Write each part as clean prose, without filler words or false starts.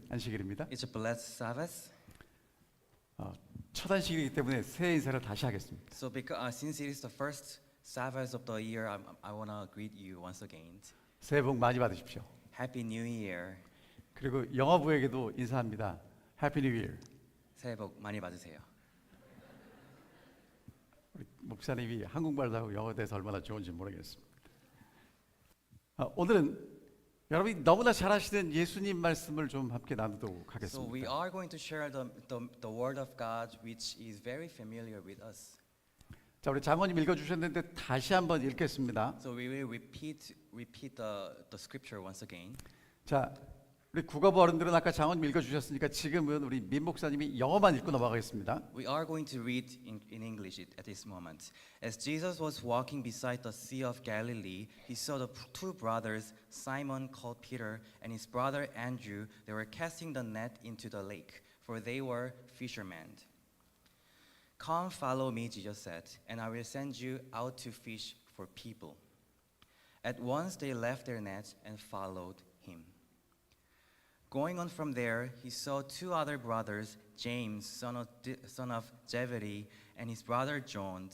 안식일입니다. It's a blessed Sabbath. 첫 안식일이기 때문에 새해 인사를 다시 하겠습니다. So because since it is the first Sabbath of the year, I want to greet you once again. 새해 복 많이 받으십시오. Happy New Year. 그리고 영어부에게도 인사합니다. 해피 뉴 이어. 새해 복 많이 받으세요. 우리 목사님이 한국말도 하고 영어에 대해서 얼마나 좋은지 모르겠습니다. 오늘은 여러분이 너무나 잘 아시는 예수님 말씀을 좀 함께 나누도록 So we 하겠습니다. are going to share the word of God, which is very familiar with us. 자, 우리 장모님 읽어주셨는데 다시 한번 읽겠습니다. So we will repeat the scripture once again. 자, 우리 국어부 어른들은 아까 장모님 읽어주셨으니까 지금은 우리 민 목사님이 영어만 읽고 넘어가겠습니다. We are going to read in English at this moment. As Jesus was walking beside the Sea of Galilee, he saw the two brothers, Simon called Peter and his brother Andrew. They were casting the net into the lake, for they were fishermen. Come, follow me, Jesus said, and I will send you out to fish for people. At once they left their nets and followed him. Going on from there, he saw two other brothers, James, son of Zebedee, and his brother John.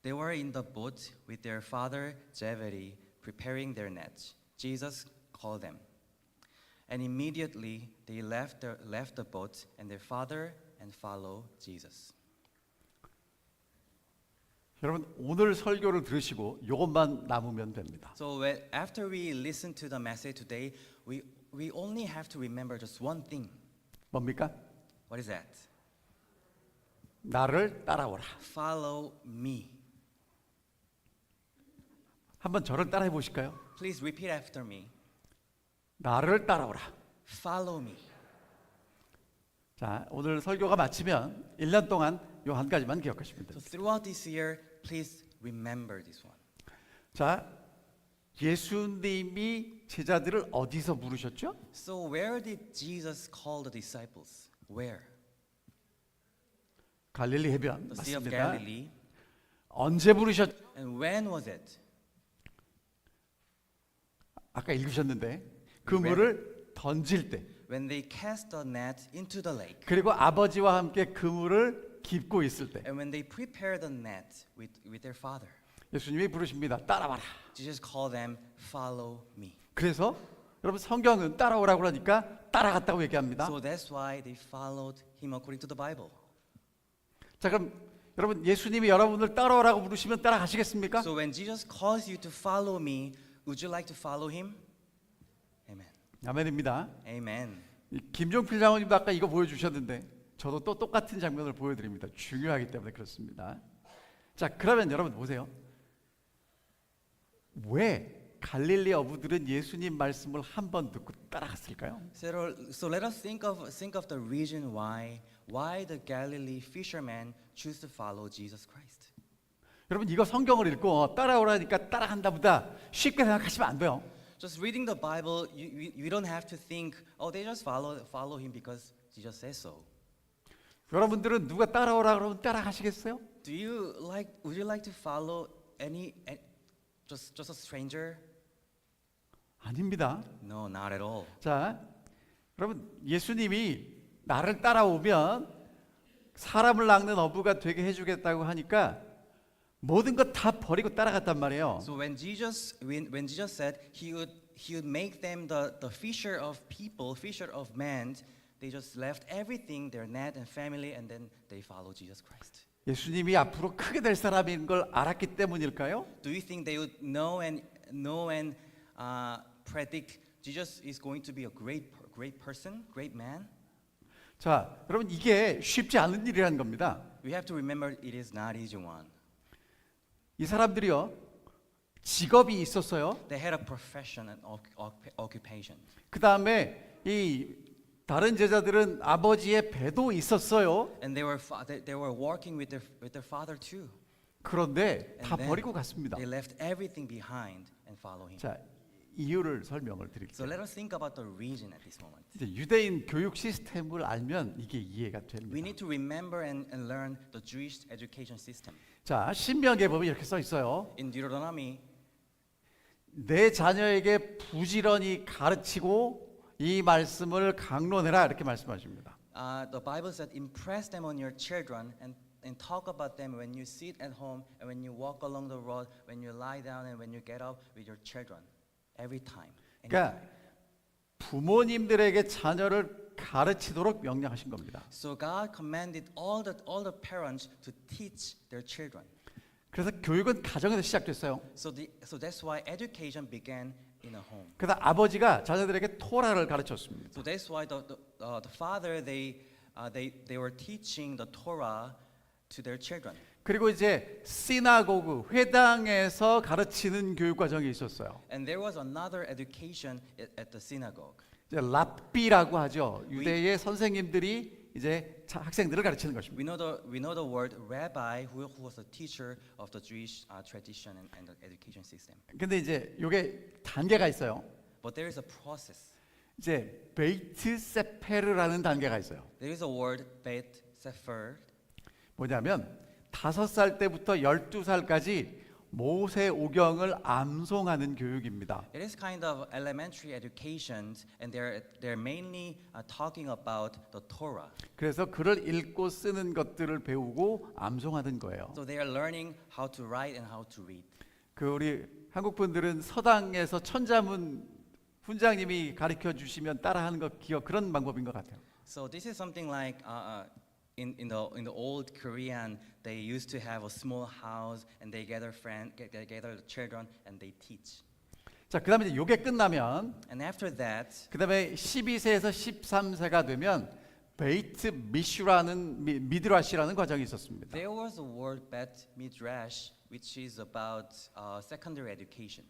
They were in the boat with their father Zebedee, preparing their nets. Jesus called them. And immediately they left the boat and their father and followed Jesus. 여러분 오늘 설교를 들으시고 이것만 남으면 됩니다. So after we listen to the message today, we only have to remember just one thing. 뭡니까? What is that? 나를 따라오라. Follow me. 한번 저를 따라해 보실까요? Please repeat after me. 나를 따라오라. Follow me. 자, 오늘 설교가 마치면 1년 동안 요 한 가지만 기억하시면 So 됩니다. throughout this year, please remember this one. 자, 예수님이 제자들을 어디서 부르셨죠? So where did Jesus call the disciples? Where? 갈릴리 해변 The Sea of 맞습니다. Galilee. 언제 부르셨죠? And when was it? 아까 읽으셨는데 그물을 던질 때 When they cast the net into the lake. 그리고 아버지와 함께 그물을 깁고 있을 때 And when they prepared the net with their father. 예수님이 부르십니다. 따라와라. Jesus called them, follow me. 그래서 여러분 성경은 따라오라고 그러니까 따라갔다고 얘기합니다. So that's why they followed him according to the Bible. 자, 그럼 여러분 예수님이 여러분을 따라오라고 부르시면 따라가시겠습니까? So when Jesus calls you to follow me, would you like to follow him? Amen. 아멘입니다. Amen. 김종필 장로님도 아까 이거 보여주셨는데 저도 또 똑같은 장면을 보여드립니다. 중요하기 때문에 그렇습니다. 자, 그러면 여러분 보세요. 왜 갈릴리 어부들은 예수님 말씀을 한 번 듣고 따라갔을까요? So let us think of the reason why the Galilee fishermen choose to follow Jesus Christ. 여러분 이거 성경을 읽고 따라오라니까 따라간다 보다 쉽게 생각하시면 안 돼요. Just reading the Bible, you don't have to think, oh, they just follow him because Jesus says so. 여러분들은 누가 따라오라 그러면 따라가시겠어요? Would you like to follow just a stranger? 아닙니다. No, not at all. 자, 여러분 예수님이 나를 따라오면 사람을 낚는 어부가 되게 해주겠다고 하니까 모든 것 다 버리고 따라갔단 말이에요. So when Jesus said he would make them the fisher of people, fisher of men, they just left everything, their net and family, and then they followed Jesus Christ. 예수님이 앞으로 크게 될 사람인 걸 알았기 때문일까요? Do you think they would know and predict Jesus is going to be a great person, great man? 자, 여러분 이게 쉽지 않은 일이라는 겁니다. We have to remember it is not easy one. 이 사람들이요 직업이 있었어요. They had a profession and occupation. 그 다음에 이 다른 제자들은 아버지의 배도 있었어요. And they were working with their father too. 그런데 And 다 then 버리고 갔습니다. They left everything behind and followed him. 자, 이유를 설명을 So 드릴게요. let us think about the reason at this moment. 이제 유대인 교육 시스템을 알면 이게 이해가 We 됩니다. need to remember and learn the Jewish education system. 자, 신명기에 보면 이렇게 써 있어요. In Deuteronomy, 내 자녀에게 부지런히 가르치고 이 말씀을 강론해라 이렇게 말씀하십니다. The Bible said, impress them on your children and talk about them when you sit at home and when you walk along the road, when you lie down and when you get up with your children. Every time. 그러니까 부모님들에게 자녀를 가르치도록 명령하신 겁니다. So God commanded all the parents to teach their children. 그래서 교육은 가정에서 시작됐어요. So that's why education began in a home. 그래서 아버지가 자녀들에게 토라를 가르쳤습니다. So that's why the father they were teaching the Torah to their children. 그리고 이제 시나고그 회당에서 가르치는 교육 과정이 있었어요. And there was another education at the synagogue. 이제 랍비라고 하죠. 유대의 선생님들이 이제 학생들을 가르치는 것입니다. We know the word rabbi, who was a teacher of the Jewish tradition and the education system. 근데 이제 요게 단계가 있어요. But there is a process. 이제 베이트 세페르라는 단계가 있어요. There is a word bet sefer. 뭐냐면 5살 때부터 12살까지 모세 오경을 암송하는 교육입니다. It is kind of elementary education, and they're mainly talking about the Torah. 그래서 글을 읽고 쓰는 것들을 배우고 암송하는 거예요. So they are learning how to write and how to read. 그 우리 한국 분들은 서당에서 천자문 훈장님이 가르쳐 주시면 따라하는 거 기억 그런 방법인 것 같아요. So this is something like in the old Korean, they used to have a small house and they gather the children and they teach. 자, 그다음에 이제 요게 끝나면 And after that, 그다음에 12세에서 13세가 되면 베이트 미드라시라는 과정이 있었습니다. there was a word bet midrash, which is about secondary education.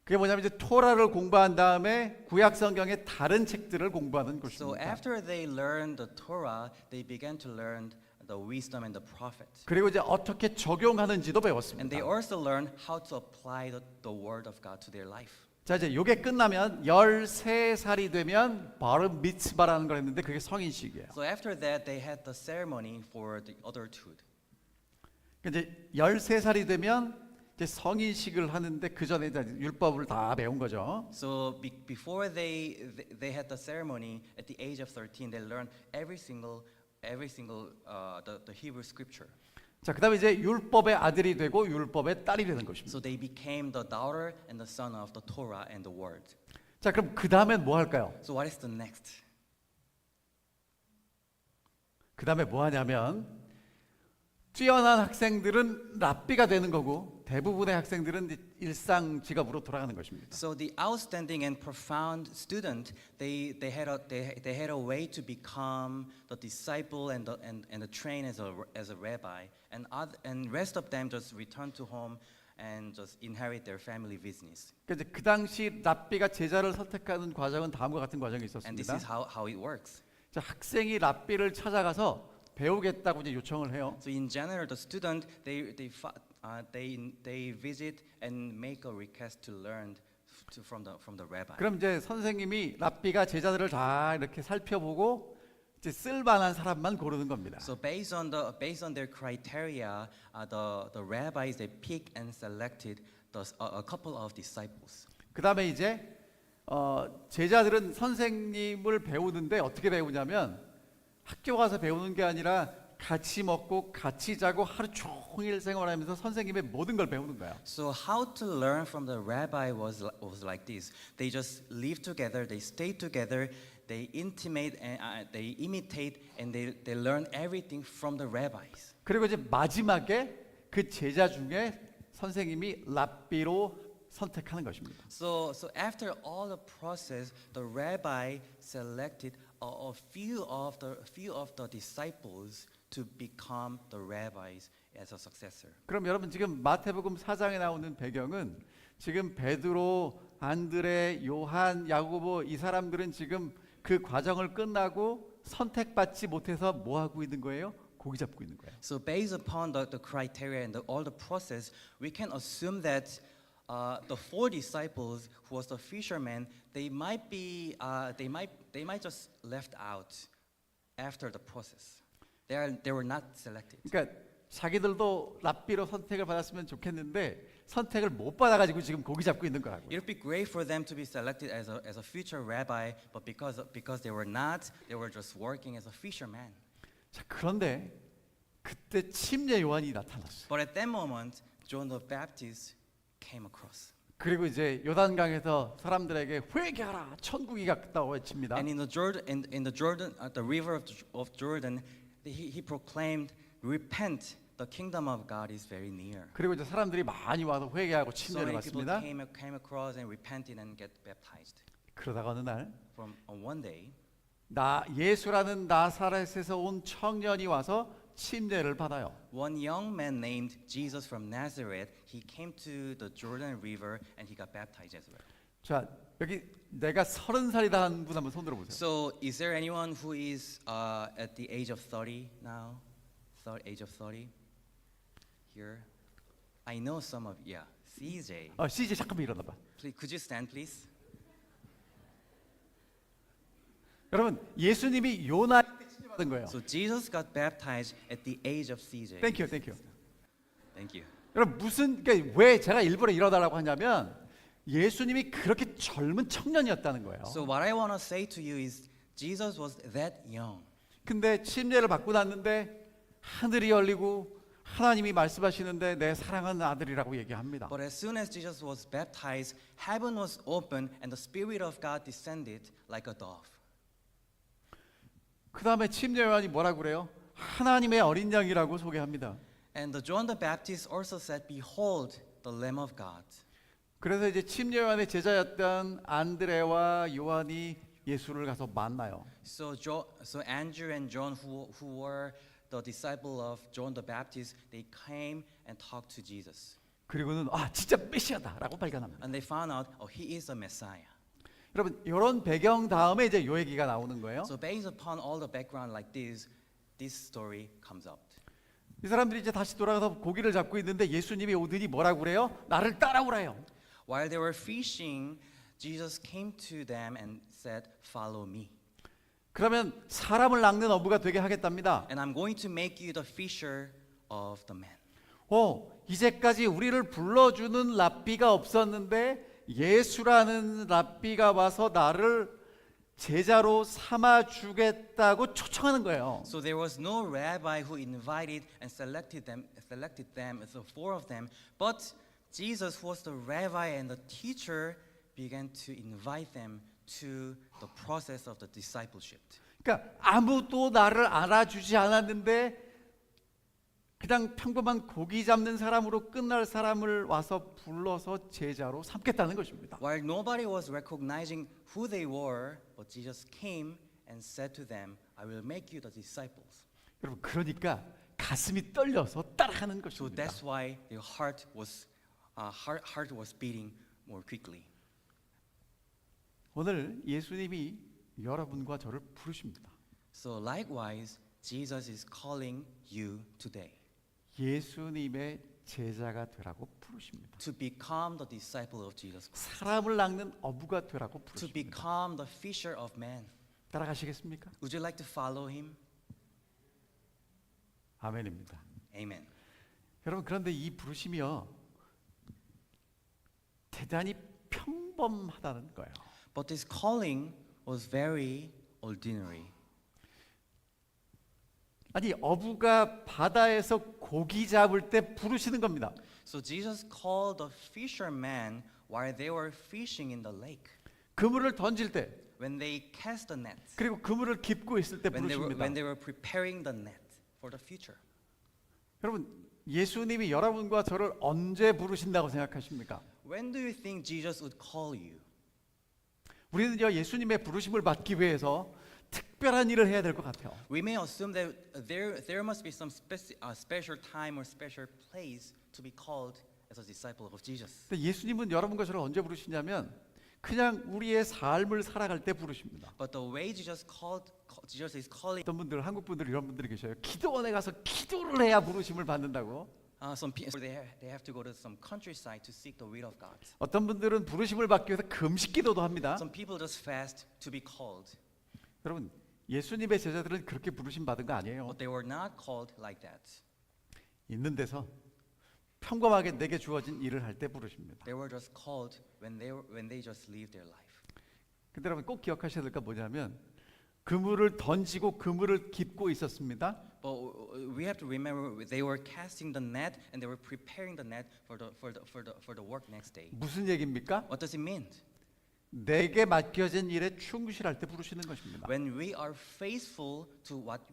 그게 뭐냐면 이제 토라를 공부한 다음에 구약 성경의 다른 책들을 공부하는 So 것입니다. after they learned the Torah, they began to learn the wisdom and the prophets. 그리고 이제 어떻게 적용하는지도 And 배웠습니다. they also learned how to apply the word of God to their life. 자, 이제 요게 끝나면 13살이 되면 바르 미츠바라는 걸 했는데 그게 성인식이에요. So after that, they had the ceremony for the adulthood. 이제 13살이 되면 이제 성인식을 하는데 그 전에 율법을 다 배운 거죠. So before they had the ceremony at the age of 13, they learned every single the Hebrew scripture. 자, 그다음에 이제 율법의 아들이 되고 율법의 딸이 되는 것입니다. So they became the daughter and the son of the Torah and the word. 자, 그럼 그 다음엔 뭐 할까요? So what is the next? 그 다음에 뭐 하냐면 뛰어난 학생들은 랍비가 되는 거고 대부분의 학생들은 일상 직업으로 돌아가는 것입니다. So the outstanding and profound student, they had a way to become the disciple and the train as a rabbi, and rest of them just return to home and just inherit their family business. 그러니까 그 당시 랍비가 제자를 선택하는 과정은 다음과 같은 과정이 And this 있었습니다. is how it works. 자, 학생이 랍비를 찾아가서 배우겠다고 이제 요청을 해요. So in general, the student they visit and make a request to learn from the rabbi. 그럼 이제 선생님이 랍비가 제자들을 다 이렇게 살펴보고 이제 쓸만한 사람만 고르는 겁니다. So based on their criteria, the rabbis they picked and selected a couple of disciples. 그다음에 이제 제자들은 선생님을 배우는데 어떻게 배우냐면 학교 가서 배우는 게 아니라 같이 먹고 같이 자고 하루 종일 생활하면서 선생님의 모든 걸 배우는 거야. So how to learn from the rabbi was like this. They just live together, they stay together, they imitate, and they learn everything from the rabbis. 그리고 이제 마지막에 그 제자 중에 선생님이 랍비로 선택하는 것입니다. So after all the process, the rabbi selected a few of the disciples to become the rabbis as a successor. 그럼 여러분 지금 마태복음 4장에 나오는 배경은 지금 베드로, 안드레, 요한, 야고보 이 사람들은 지금 그 과정을 끝나고 선택받지 못해서 뭐 하고 있는 거예요? 고기 잡고 있는 거예요. So based upon the criteria and all the process, we can assume that the four disciples who was the fishermen, they might just left out after the process. They were not selected. 그러니까 자기들도 랍비로 선택을 받았으면 좋겠는데 선택을 못 받아가지고 지금 고기 잡고 있는 거라고요. It would be great for them to be selected as a future rabbi, but because they were not, they were just working as a fisherman. 자, 그런데 그때 침례 요한이 나타났어요. But at that moment, John the Baptist came across. 그리고 이제 요단강에서 사람들에게 회개하라, 천국이 가깝다고 외칩니다. And in the Jordan, at the river of Jordan, he proclaimed, "Repent, the kingdom of God is very near." 그리고 이제 사람들이 많이 와서 회개하고 So 침례를 many people 받습니다. came across and repented and get baptized. 그러다가 어느 날 From on one day, 예수라는 나사렛에서 온 청년이 와서 침례를 받아요. one young man named Jesus from Nazareth, he came to the Jordan River and he got baptized as well. 자, 여기 내가 30살이다 하는 분 한번 손 들어 보세요. So, is there anyone who is at the age of 30 now? Age of 30 here? I know some of CJ. CJ 잠깐만 일어나 봐. Please, could you stand, please? 여러분, 예수님이 요나 때 침례 받은 거예요. So Jesus got baptized at the age of CJ. 땡큐, 땡큐. Thank you. 여러분 그러니까 왜 제가 일부러 일어나라고 하냐면 예수님이 그렇게 젊은 청년이었다는 거예요. So what I want to say to you is Jesus was that young. 근데 침례를 받고 났는데 하늘이 열리고 하나님이 말씀하시는데 내 사랑하는 아들이라고 얘기합니다. But as soon as Jesus was baptized, heaven was open and the Spirit of God descended like a dove. 그 다음에 침례 요한이 뭐라고 그래요? 하나님의 어린 양이라고 소개합니다. And John the Baptist also said, "Behold, the Lamb of God." 그래서 이제 침례 요한의 제자였던 안드레와 요한이 예수를 가서 만나요. So Andrew and John, who were the disciple of John the Baptist, they came and talked to Jesus. 그리고는 진짜 메시아다라고 발견합니다. And they found out, oh, he is the Messiah. 여러분 이런 배경 다음에 이제 요 얘기가 나오는 거예요. So based upon all the background like this story comes out. 이 사람들이 이제 다시 돌아가서 고기를 잡고 있는데 예수님이 오더니 뭐라고 그래요? 나를 따라오라요. While they were fishing, Jesus came to them and said, "Follow me." 그러면 사람을 낚는 어부가 되게 하겠답니다. And I'm going to make you the fisher of the men. 이제까지 우리를 불러주는 랍비가 없었는데 예수라는 랍비가 와서 나를 제자로 삼아 주겠다고 초청하는 거예요. So there was no rabbi who invited and selected them as the four of them, but Jesus, who was the rabbi and the teacher, began to invite them to the process of the discipleship. 그러니까 아무도 나를 알아주지 않았는데 그냥 평범한 고기 잡는 사람으로 끝날 사람을 와서 불러서 제자로 삼겠다는 것입니다. While nobody was recognizing who they were, but Jesus came and said to them, "I will make you the disciples." 여러분 그러니까 가슴이 떨려서 따라가는 So 것입니다. that's why their heart was beating more quickly. 오늘 예수님이 여러분과 저를 부르십니다. So likewise, Jesus is calling you today 예수님의 제자가 되라고 부르십니다. to become the disciple of Jesus Christ, 사람을 낚는 어부가 되라고 to 부르십니다. become the fisher of men. 따라가시겠습니까? Would you like to follow him? 아멘입니다. Amen. 여러분 그런데 이 부르심이요 대단히 평범하다는 거예요. But this calling was very ordinary. 아니 어부가 바다에서 고기 잡을 때 부르시는 겁니다. So Jesus called the fishermen while they were fishing in the lake. 그물을 던질 때 When they cast the net, 그리고 그물을 깁고 있을 때 when 부르십니다. they were preparing the net for the future. 여러분 예수님이 여러분과 저를 언제 부르신다고 생각하십니까? When do you think Jesus would call you? 우리는요 예수님의 부르심을 받기 위해서 특별한 일을 해야 될 것 같아요. We may assume that there must be some special time or special place to be called as a disciple of Jesus. 근데 예수님은 여러분과 저를 언제 부르시냐면 그냥 우리의 삶을 살아갈 때 부르십니다. But the way Jesus is calling. 어떤 분들 한국 분들 이런 분들이 계셔요. 기도원에 가서 기도를 해야 부르심을 받는다고. Some people they have to go to some countryside to seek the will of God. 어떤 분들은 부르심을 받기 위해서 금식 기도도 합니다. Some people just fast to be called. 여러분 예수님의 제자들은 그렇게 부르심 받은 거 아니에요. But they were not called like that. 있는 데서 평범하게 내게 주어진 일을 할 때 부르십니다. They were just called when they just live their life. 근데 여러분 꼭 기억하셔야 될 건 뭐냐면 그물을 던지고 그물을 깁고 있었습니다. But we have to remember they were casting the net and they were preparing the net for the work next day. 무슨 얘기입니까? What does it mean? 내게 맡겨진 일에 충실할 때 부르시는 것입니다. When we are faithful to what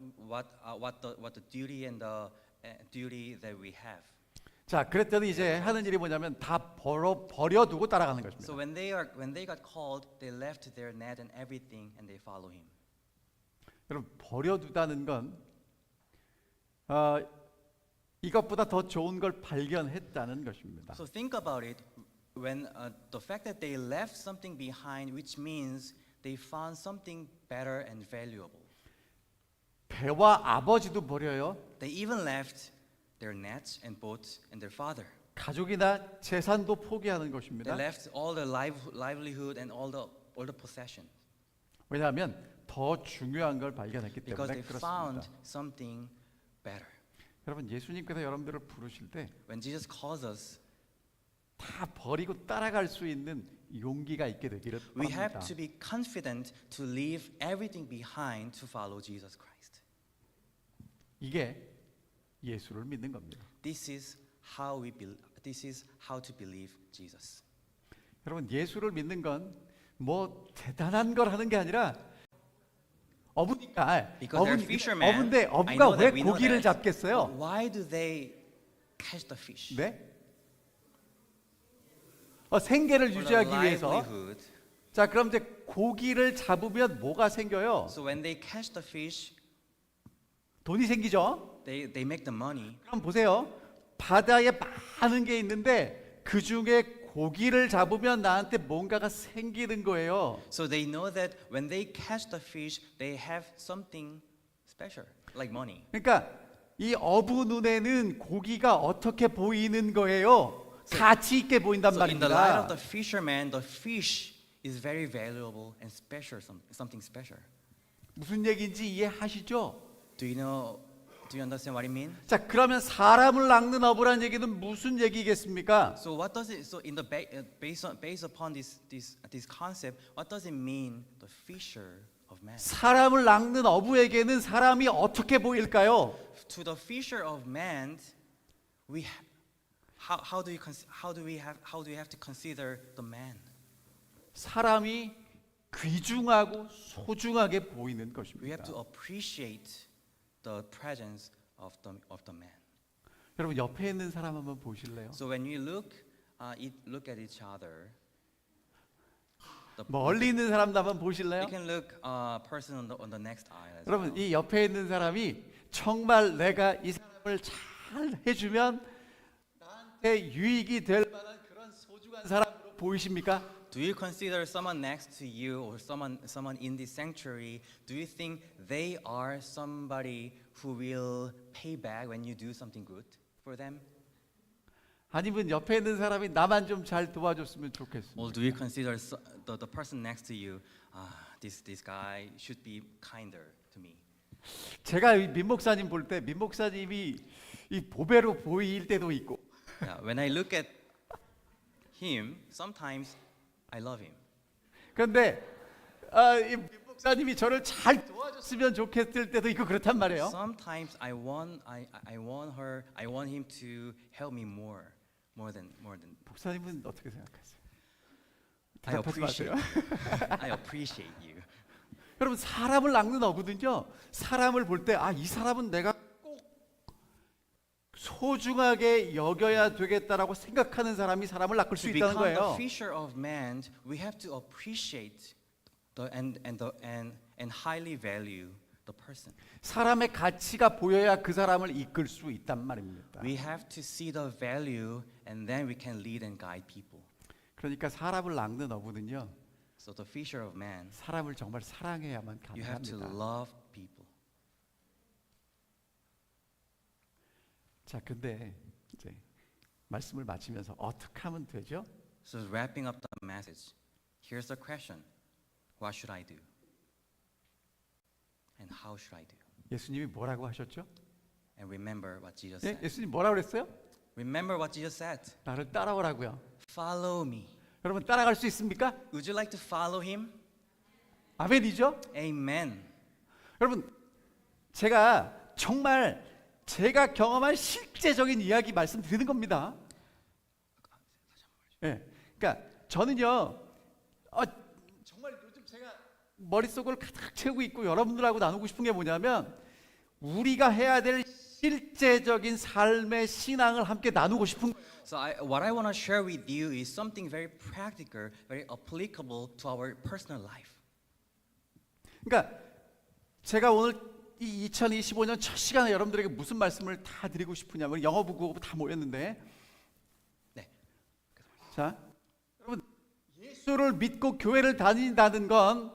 the duty and the duty that we have. 자, 그랬더니 이제 하는 일이 뭐냐면 다 버려두고 따라가는 것입니다. So when they got called, they left their net and everything and they follow him. 여러분 버려두다는 건 이것보다 더 좋은 걸 발견했다는 것입니다. So think about it. When the fact that they left something behind, which means they found something better and valuable. 배와 아버지도 버려요. They even left their nets and boats and their father. 가족이나 재산도 포기하는 They 것입니다. left all the livelihood and all the possessions 왜냐하면 더 중요한 걸 발견했기 because 때문에 they found 그렇습니다. something better. 여러분 예수님께서 여러분들을 부르실 때 다 When Jesus calls us, 버리고 따라갈 수 있는 용기가 있게 되기를 we have 바랍니다. to be confident to leave everything behind to follow Jesus Christ. 이게 예수를 믿는 겁니다. This is how to believe Jesus. 여러분 예수를 믿는 건 뭐 대단한 걸 하는 게 아니라 어부니까 Because they're fishermen, 어부인데 I 어부가 know 왜 that we know 고기를 that. 잡겠어요? Why do they catch the fish? 네? 생계를 For the 유지하기 위해서. livelihood. 자, 그럼 이제 고기를 잡으면 뭐가 생겨요? So when they catch the fish, 돈이 생기죠. they make the money. 그럼 보세요. 바다에 많은 게 있는데 그 중에 고기를 잡으면 나한테 뭔가가 생기는 거예요. So they know that when they catch the fish, they have something special, like money. 그러니까 이 어부 눈에는 고기가 어떻게 보이는 거예요? 가치 있게 보인단 So in the light of 말입니다. the fisherman, the fish is very valuable and special, something special. 무슨 얘기인지 이해하시죠? Do you understand what it means? 자, 그러면 사람을 낚는 어부란 얘기는 무슨 얘기겠습니까? So what does it? So in the based upon this concept, what does it mean? The fisher of man. 사람을 낚는 어부에게는 사람이 어떻게 보일까요? To the fisher of man, how do we have to consider the man? 사람이 귀중하고 소중하게 보이는 We 것입니다. have to appreciate the presence of the man. 여러분 옆에 있는 사람 한번 보실래요? So when you look at each other, 멀리 있는 사람도 한번 보실래요? you can look person on the next aisle. As 여러분 well. 이 옆에 있는 사람이 정말 내가 이 사람을 잘 해주면 나한테 유익이 될 만한 그런 소중한 사람으로 보이십니까? Do you consider someone next to you or someone in this sanctuary? Do you think they are somebody who will pay back when you do something good for them? 아니면 옆에 있는 사람이 나만 좀 잘 도와줬으면 좋겠습니다. Or do you consider the person next to you? This guy should be kinder to me. 제가 이 민 목사님 볼 때 민 목사님이 이 보배로 보일 때도 있고 Yeah, when I look at him, sometimes I love him. 그런데 이민 목사님이 저를 잘 도와줬으면 좋겠을 때도 있고 그렇단 말이에요. Sometimes I want him to help me more than. 목사님은 어떻게 생각하세요? I 대답하지 마세요. I appreciate you. 여러분 사람을 낚는 어부는요. 사람을 볼 때 이 사람은 내가 꼭 소중하게 여겨야 되겠다라고 생각하는 사람이 사람을 낚을 수 To 있다는 become the 거예요. fisher of man, we have to appreciate and highly value the person. 사람의 가치가 보여야 그 사람을 이끌 수 있단 말입니다. We have to see the value, and then we can lead and guide people. 그러니까 사람을 낚는 어부는요. So the fisher of man, 사람을 정말 사랑해야만 you have to 가능합니다. love people. 자, 근데 이제 말씀을 마치면서 어떻게 하면 되죠? So wrapping up the message, here's the question: what should I do? And how should I do? 예수님이 뭐라고 하셨죠? And remember what Jesus 예? said. 예수님 뭐라고 그랬어요? Remember what Jesus said. 나를 따라오라고요. Follow me. 여러분 따라갈 수 있습니까? Would you like to follow him? 아멘이죠? Amen. 여러분 제가 정말 제가 경험한 실제적인 이야기 말씀드리는 겁니다. 예, 그러니까 저는요, 정말 요즘 제가 머릿속을 가득 채우고 있고 여러분들하고 나누고 싶은 게 뭐냐면 우리가 해야 될 실제적인 삶의 신앙을 함께 나누고 싶은 거예요. So what I want to share with you is something very practical, very applicable to our personal life. 그러니까 제가 오늘 이 2025년 첫 시간에 여러분들에게 무슨 말씀을 다 드리고 싶으냐면 영어부 국어부 다 모였는데 네. 자 여러분 예수를 믿고 교회를 다닌다는 건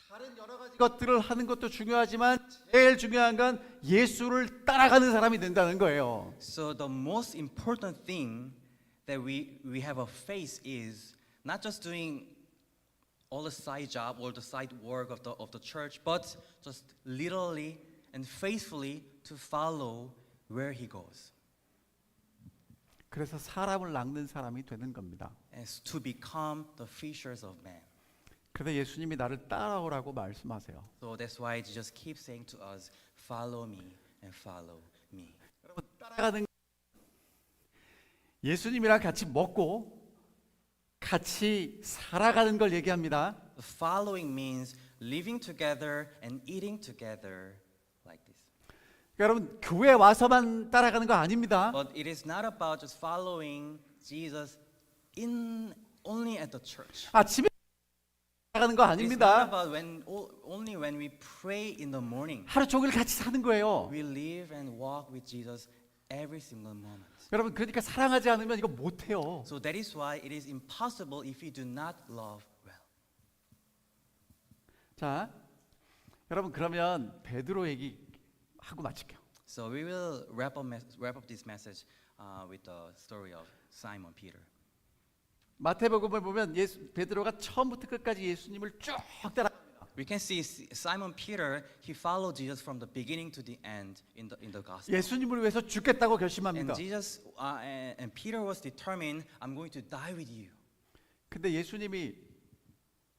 다른 여러 가지 것들을 하는 것도 중요하지만 제일 중요한 건 예수를 따라가는 사람이 된다는 거예요. So the most important thing that we have a face is not just doing all the side job or the side work of the church, but just literally and faithfully to follow where he goes. 그래서 사람을 낚는 사람이 되는 겁니다. As to become the fishers of men. 그래서 예수님이 나를 따라오라고 말씀하세요. So that's why Jesus keeps saying to us, follow me and follow me. 여러분 따라가는 예수님이랑 같이 먹고 같이 살아가는 걸 얘기합니다. The following means living together and eating together like this. 그러니까 여러분 교회 와서만 따라가는 거 아닙니다. But it is not about just following Jesus in only at the church. 아침에 따라가는 거 It is not 아닙니다. about only when we pray in the morning. 하루 종일 같이 사는 거예요. We live and walk with Jesus every single moment. 여러분 그러니까 사랑하지 않으면 이거 못 해요. So that is why it is impossible if we do not love well. 자, 여러분 그러면 베드로 얘기하고 마칠게요. So we will wrap up this message with the story of Simon Peter. 마태복음을 보면 베드로가 처음부터 끝까지 예수님을 쭉 따라갑니다. We can see Simon Peter. He followed Jesus from the beginning to the end in the gospel. 예수님을 위해서 죽겠다고 결심합니다. And Jesus and Peter was determined. I'm going to die with you. 근데 예수님이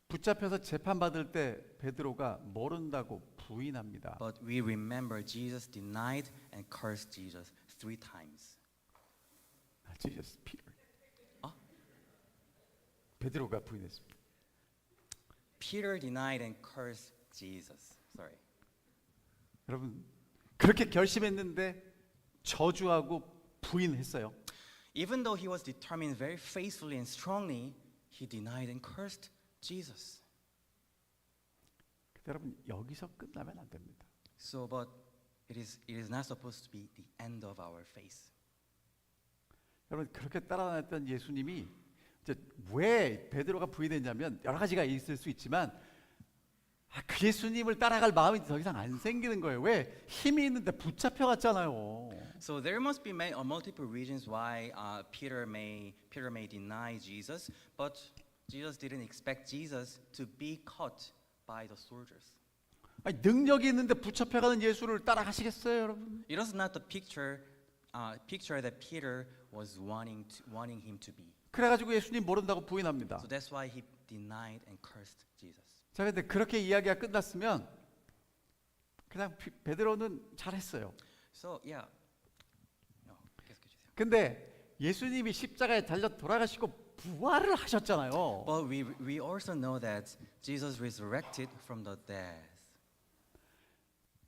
붙잡혀서 재판받을 때 베드로가 모른다고 부인합니다. But we remember Jesus denied and cursed Jesus 3 times. Jesus, Peter. 어? 베드로가 부인했습니다. Peter denied and cursed Jesus. Sorry. 여러분 그렇게 결심했는데 저주하고 부인했어요. Even though he was determined very faithfully and strongly, he denied and cursed Jesus. 여러분 여기서 끝나면 안 됩니다. So, but it is not supposed to be the end of our faith. 여러분 그렇게 따라다녔던 예수님이 이제 왜 베드로가 부인했냐면 여러 가지가 있을 수 있지만 그 예수님을 따라갈 마음이 더 이상 안 생기는 거예요. 왜? 힘이 있는데 붙잡혀 갔잖아요. So there must be multiple reasons why Peter may deny Jesus, but Jesus didn't expect Jesus to be caught by the soldiers. 아니, 능력이 있는데 붙잡혀가는 예수를 따라가시겠어요, 여러분? It was not the picture that Peter was wanting him to be. 그래가지고 예수님 모른다고 부인합니다. So that's why he denied and cursed Jesus. 자, 근데 그렇게 이야기가 끝났으면 그냥 베드로는 잘했어요. So yeah. 계속해 주세요. 근데 예수님이 십자가에 달려 돌아가시고 부활을 하셨잖아요. But we also know that Jesus resurrected from the dead.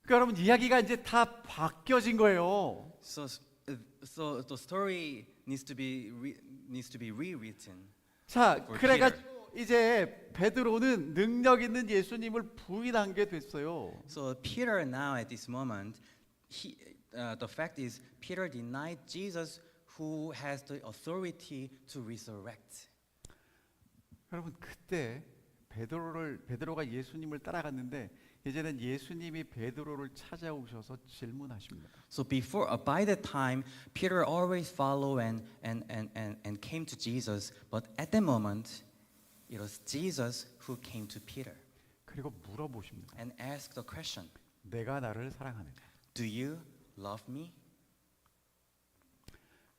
그러니까 여러분 이야기가 이제 다 바뀌어진 거예요. So the story needs to be rewritten. 자, For 그래가지고 이제 베드로는 능력 있는 예수님을 부인한 게 됐어요. So Peter now at this moment, the fact is Peter denied Jesus, who has the authority to resurrect. 여러분 그때 베드로가 예수님을 따라갔는데 이제는 예수님이 베드로를 찾아오셔서 질문하십니다. So by that time, Peter always followed and came to Jesus, but at that moment, it was Jesus who came to Peter 그리고 물어보십니다. and asked the question, 내가 나를 사랑하느냐? "Do you love me?"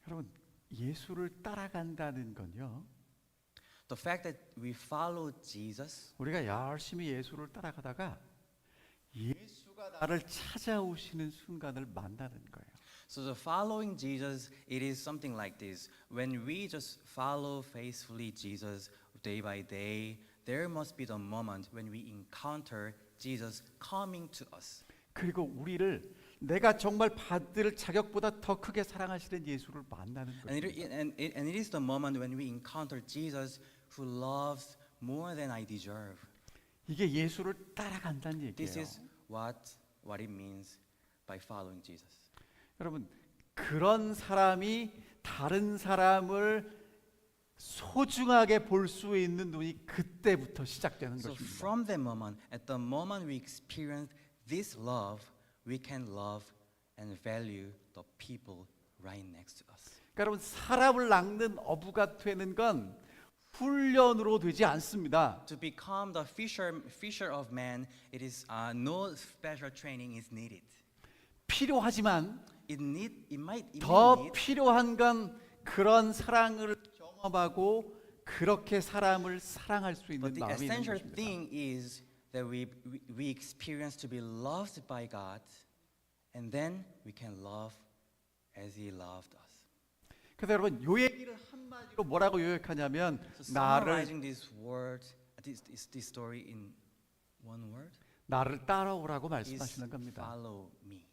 여러분, 예수를 따라간다는 건요, The fact that we follow Jesus, 우리가 열심히 예수를 따라가다가 예수가 나를 찾아오시는 순간을 만나는 거예요. so the following Jesus, it is something like this. When we just follow faithfully Jesus day by day, there must be the moment when we encounter Jesus coming to us. 그리고 우리를 내가 정말 받을 자격보다 더 크게 사랑하시는 예수를 만나는 And 거예요. and it is the moment when we encounter Jesus who loves more than I deserve. 이게 예수를 따라간다는 This 얘기예요. is what it means by following Jesus. 여러분, 그런 사람이 다른 사람을 소중하게 볼 수 있는 눈이 그때부터 시작되는 So 것입니다. from that moment, at the moment we experience this love, we can love and value the people right next to us. 그러니까 여러분, 사람을 낚는 어부가 되는 건 훈련으로 되지 않습니다. To become the fisher of men, it is no special training is needed. 필요하지만 It may 더 need, 필요한 건 그런 사랑을 경험하고 그렇게 사람을 사랑할 수 있는 but the 마음이 있는 essential 것입니다. thing is that we experience to be loved by God, and then we can love as He loved us. 그래서 여러분, 요 얘기를 한마디로 뭐라고 요약하냐면 So 나를 summarizing this word, this story in one word, 따라오라고 is 말씀하시는 겁니다. follow me.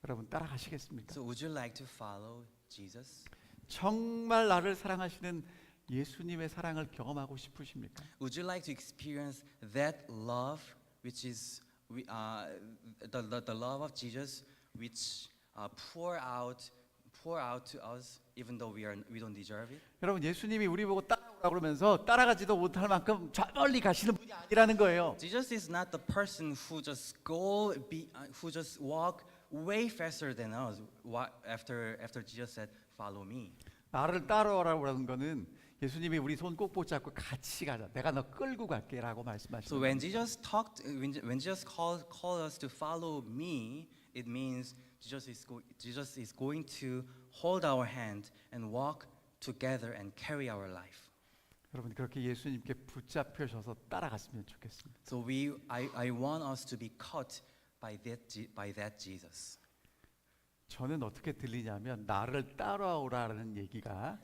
여러분, 따라가시겠습니까? So would you like to follow Jesus? 정말 나를 사랑하시는 예수님의 사랑을 경험하고 싶으십니까? Would you like to experience that love, which is the love of Jesus, which pour out to us, even though we don't deserve it? 여러분, 예수님이 우리 보고 따라오라고 그러면서 따라가지도 못할 만큼 저 멀리 가시는 분이 아니라는 거예요. Jesus is not the person who just who just walk way faster than us. After Jesus said, "Follow me." 나를 따라오라고 하는 거는 예수님이 우리 손 꼭 붙잡고 같이 가자. 내가 너 끌고 갈게라고 말씀하시는 So 거예요. when Jesus called us to follow me, it means Jesus is going to hold our hand and walk together and carry our life. 여러분, 그렇게 예수님께 붙잡혀셔서 따라갔으면 좋겠습니다. So I want us to be caught by that Jesus. 저는 어떻게 들리냐면 나를 따라오라는 얘기가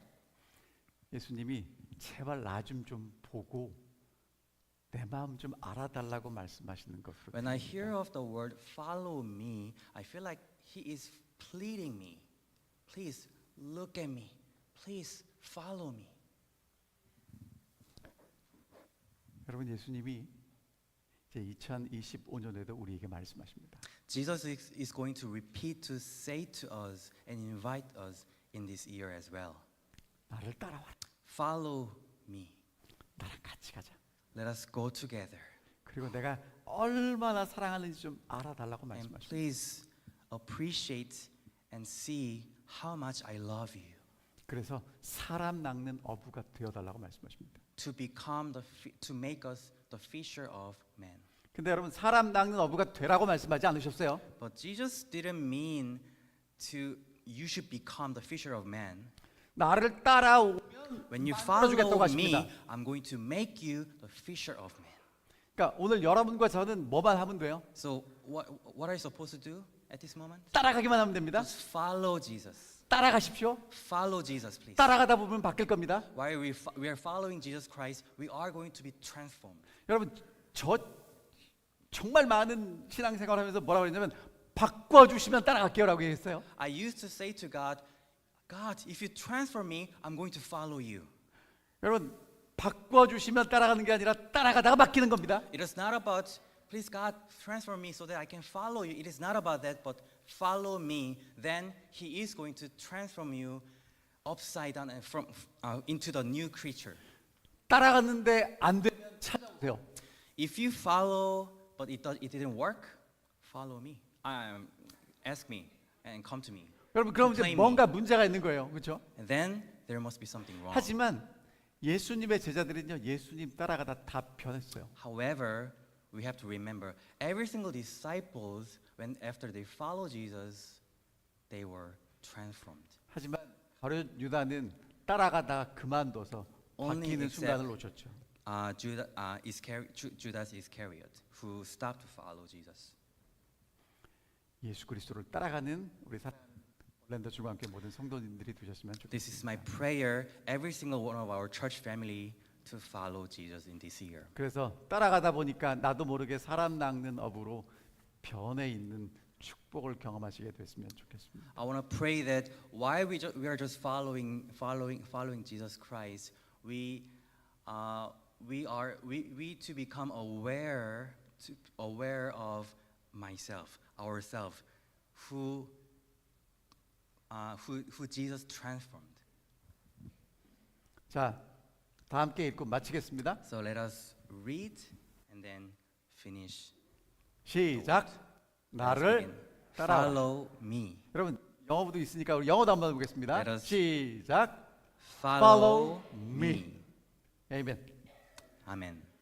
예수님이 제발 나 좀 보고 내 마음 좀 알아달라고 말씀하시는 것으로 When I 들립니다. hear of the word follow me, I feel like he is pleading me. Please look at me. Please follow me. 여러분, 예수님이 이제 2025년에도 우리에게 말씀하십니다. Jesus is going to repeat to say to us and invite us in this year as well. 나를 따라와. Follow me. 나랑 같이 가자. Let us go together. 그리고 내가 얼마나 사랑하는지 좀 알아달라고 And 말씀하십니다. please appreciate and see how much I love you. 그래서 사람 낚는 어부가 되어달라고 말씀하십니다. To make us the fisher of men. 근데 여러분, 사람 낚는 어부가 되라고 말씀하지 않으셨어요? But Jesus didn't mean you should become the fisher of men. 나를 따라오면 When you 만들어주겠다고 follow 하십니다. me, I'm going to make you the fisher of men. 그러니까 오늘 여러분과 저는 뭐만 하면 돼요? So what are you supposed to do at this moment? 따라가기만 하면 됩니다. Just follow Jesus. 따라가십시오. Follow Jesus, please. 따라가다 보면 바뀔 겁니다. While we are following Jesus Christ, we are going to be transformed. 여러분, 저 정말 많은 신앙생활하면서 뭐라고 했냐면 바꿔주시면 따라갈게요라고 얘기했어요. I used to say to God, God, if you transform me, I'm going to follow you. 여러분, 바꿔주시면 따라가는 게 아니라 따라가다가 바뀌는 겁니다. It is not about, please God, transform me so that I can follow you. It is not about that, but follow me. Then He is going to transform you upside down and into the new creature. 따라갔는데 안 되면 찾아오세요. If you follow, but it didn't work, follow me. Ask me and come to me. 여러분, 그럼 이제 Complain me. 뭔가 문제가 있는 거예요. 그렇죠? And then there must be something wrong. 하지만 예수님의 제자들은요, 예수님 따라가다 다 변했어요. However, we have to remember every single disciples, when after they follow Jesus, they were transformed. 하지만 바로 유다는 따라가다가 그만둬서 Only 바뀌는 except- 순간을 놓쳤죠. Judas Iscariot, who stopped to follow Jesus. 예수 그리스도를 따라가는 우리 사랑하는 올랜도 중앙교회 모든 성도님들이 되셨으면 This is 좋겠습니다. my prayer, every single one of our church family to follow Jesus in this year. 그래서 따라가다 보니까 나도 모르게 사람 낚는 업으로 변해 있는 축복을 경험하시게 됐으면 좋겠습니다. I want to pray that while we are just following Jesus Christ, we to become aware of ourselves, who Jesus transformed. 자, 다 함께 읽고 마치겠습니다. So let us read and then finish. 시작. Let's 나를 begin. 따라와. Follow me. 여러분 영어부도 있으니까 우리 영어도 한번 보겠습니다. Let us- 시작. Follow me. me. 아멘. Amen.